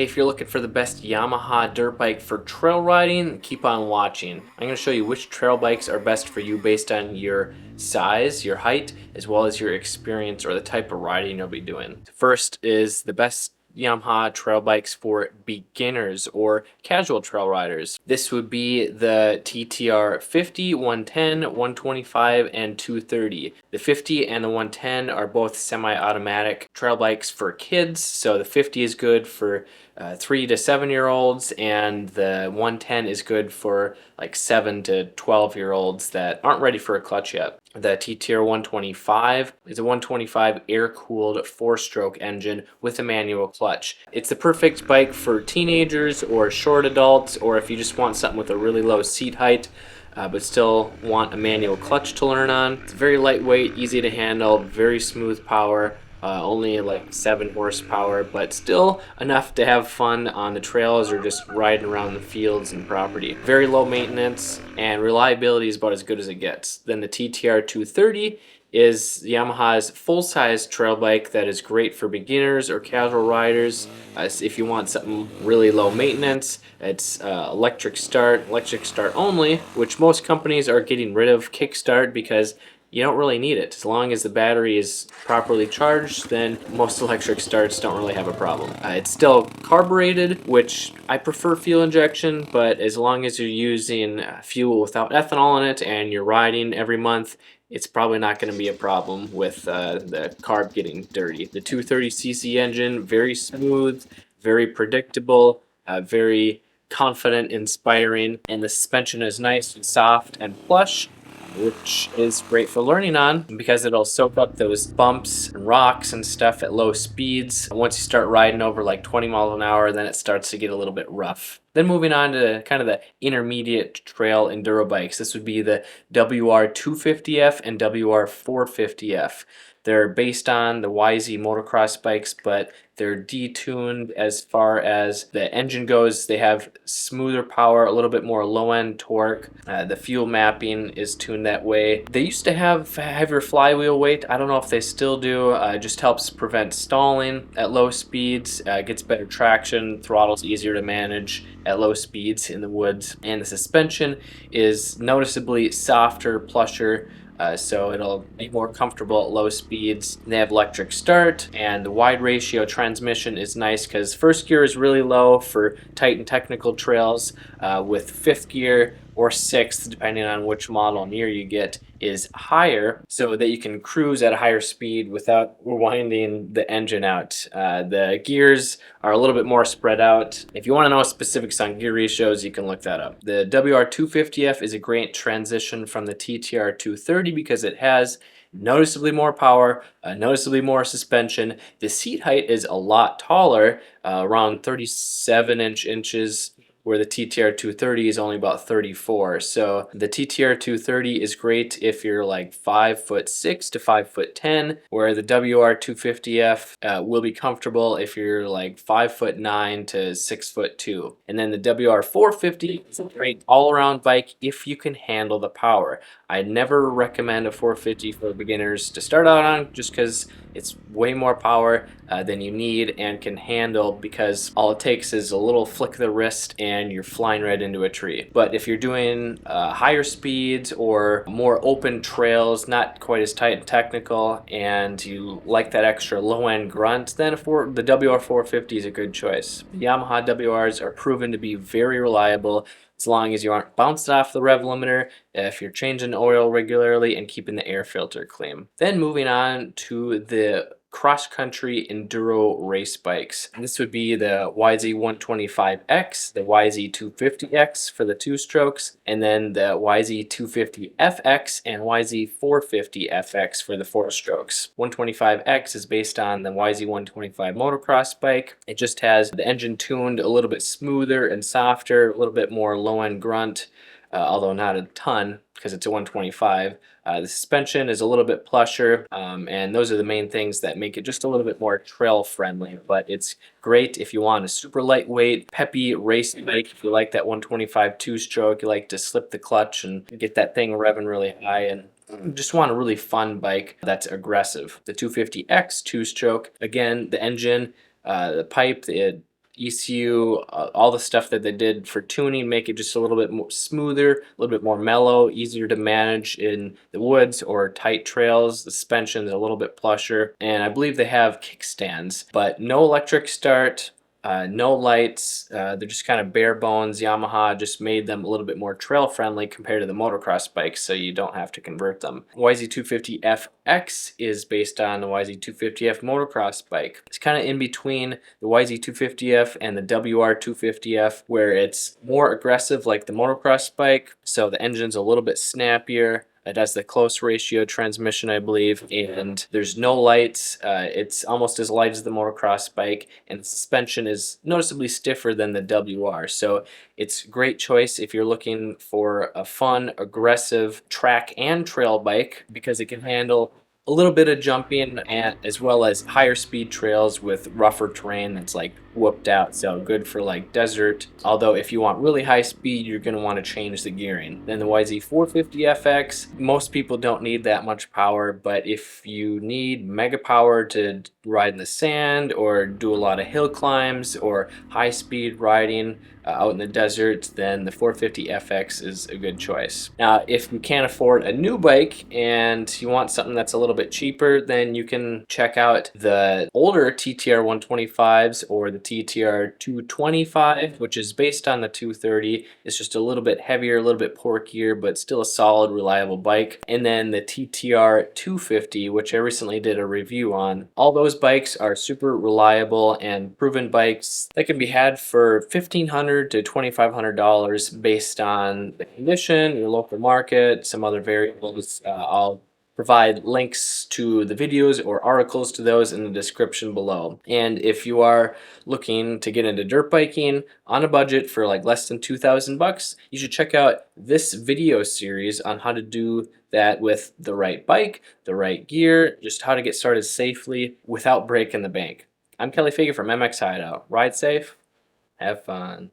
Hey, if you're looking for the best Yamaha dirt bike for trail riding, keep on watching. I'm going to show you which trail bikes are best for you based on your size, your height, as well as your experience or the type of riding you'll be doing. First is the best Yamaha trail bikes for beginners or casual trail riders. This would be the TTR 50, 110, 125, and 230. The 50 and the 110 are both semi-automatic trail bikes for kids, so the 50 is good for 3 to 7 year olds, and the 110 is good for like 7 to 12 year olds that aren't ready for a clutch yet. The TTR 125 is a 125 air-cooled 4-stroke engine with a manual clutch. It's the perfect bike for teenagers or short adults, or if you just want something with a really low seat height but still want a manual clutch to learn on. It's very lightweight, easy to handle, very smooth power. Only like 7 horsepower, but still enough to have fun on the trails or just riding around the fields and property. Very low maintenance, and reliability is about as good as it gets. Then the TTR 230 is Yamaha's full-size trail bike that is great for beginners or casual riders. If you want something really low maintenance, it's electric start only, which most companies are getting rid of kickstart because you don't really need it. As long as the battery is properly charged, then most electric starts don't really have a problem. It's still carbureted, which I prefer fuel injection, but as long as you're using fuel without ethanol in it and you're riding every month, it's probably not going to be a problem with the carb getting dirty. The 230cc engine, very smooth, very predictable, very confident, inspiring, and the suspension is nice and soft and plush, which is great for learning on because it'll soak up those bumps and rocks and stuff at low speeds. Once you start riding over like 20 miles an hour, then it starts to get a little bit rough. Then moving on to kind of the intermediate trail enduro bikes. This would be the WR250F and WR450F. They're based on the YZ motocross bikes, but they're detuned as far as the engine goes. They have smoother power, a little bit more low-end torque. The fuel mapping is tuned that way. They used to have heavier flywheel weight. I don't know if they still do. It just helps prevent stalling at low speeds. Gets better traction. Throttle's easier to manage at low speeds in the woods. And the suspension is noticeably softer, plusher, so it'll be more comfortable at low speeds. They have electric start, and the wide ratio transmission is nice because first gear is really low for tight and technical trails, with fifth gear or sixth, depending on which model and year you get, is higher so that you can cruise at a higher speed without winding the engine out. The gears are a little bit more spread out. If you want to know specifics on gear ratios, you can look that up. The WR250F is a great transition from the TTR 230 because it has noticeably more power, noticeably more suspension. The seat height is a lot taller, around 37 inches, where the TTR 230 is only about 34. So the TTR 230 is great if you're like 5'6" to 5'10", where the WR 250F will be comfortable if you're like 5'9" to 6'2". And then the WR 450 is a great all-around bike if you can handle the power. I never recommend a 450 for beginners to start out on just because it's way more power than you need and can handle, because all it takes is a little flick of the wrist and you're flying right into a tree. But if you're doing higher speeds or more open trails, not quite as tight and technical, and you like that extra low-end grunt, then the WR450 is a good choice. The Yamaha WRs are proven to be very reliable as long as you aren't bounced off the rev limiter, if you're changing oil regularly and keeping the air filter clean. Then moving on to the cross-country enduro race bikes. This would be the YZ125X, the YZ250X for the 2-strokes, and then the YZ250FX and YZ450FX for the 4-strokes. 125X is based on the YZ125 motocross bike. It just has the engine tuned a little bit smoother and softer, a little bit more low-end grunt, although not a ton because it's a 125. The suspension is a little bit plusher, and those are the main things that make it just a little bit more trail friendly. But it's great if you want a super lightweight, peppy race bike. If you like that 125 2-stroke, you like to slip the clutch and get that thing revving really high, and just want a really fun bike that's aggressive. The 250X 2-stroke, again, the engine, the pipe, the ECU, all the stuff that they did for tuning, make it just a little bit more smoother, a little bit more mellow, easier to manage in the woods or tight trails. The suspension is a little bit plusher, and I believe they have kickstands, but no electric start. No lights. They're just kind of bare bones. Yamaha just made them a little bit more trail friendly compared to the motocross bikes, so you don't have to convert them. YZ250FX is based on the YZ250F motocross bike. It's kind of in between the YZ250F and the WR250F, where it's more aggressive like the motocross bike, so the engine's a little bit snappier. It has the close ratio transmission, I believe, and there's no lights. It's almost as light as the motocross bike, and the suspension is noticeably stiffer than the WR. So it's a great choice if you're looking for a fun, aggressive track and trail bike, because it can handle a little bit of jumping and as well as higher speed trails with rougher terrain that's like whooped out, so good for like desert. Although if you want really high speed, you're going to want to change the gearing. Then the YZ450FX, most people don't need that much power, but if you need mega power to ride in the sand or do a lot of hill climbs or high speed riding out in the desert, then the 450FX is a good choice. Now, if you can't afford a new bike and you want something that's a little bit cheaper, then you can check out the older TTR 125s or the TTR 225, which is based on the 230. It's just a little bit heavier, a little bit porkier, but still a solid, reliable bike. And then the TTR 250, which I recently did a review on. All those bikes are super reliable and proven bikes that can be had for $1,500 to $2,500 based on the condition, your local market, some other variables. I'll provide links to the videos or articles to those in the description below. And if you are looking to get into dirt biking on a budget for like less than $2,000, you should check out this video series on how to do that with the right bike, the right gear, just how to get started safely without breaking the bank. I'm Kelly Fagan from MX Hideout. Ride safe, have fun.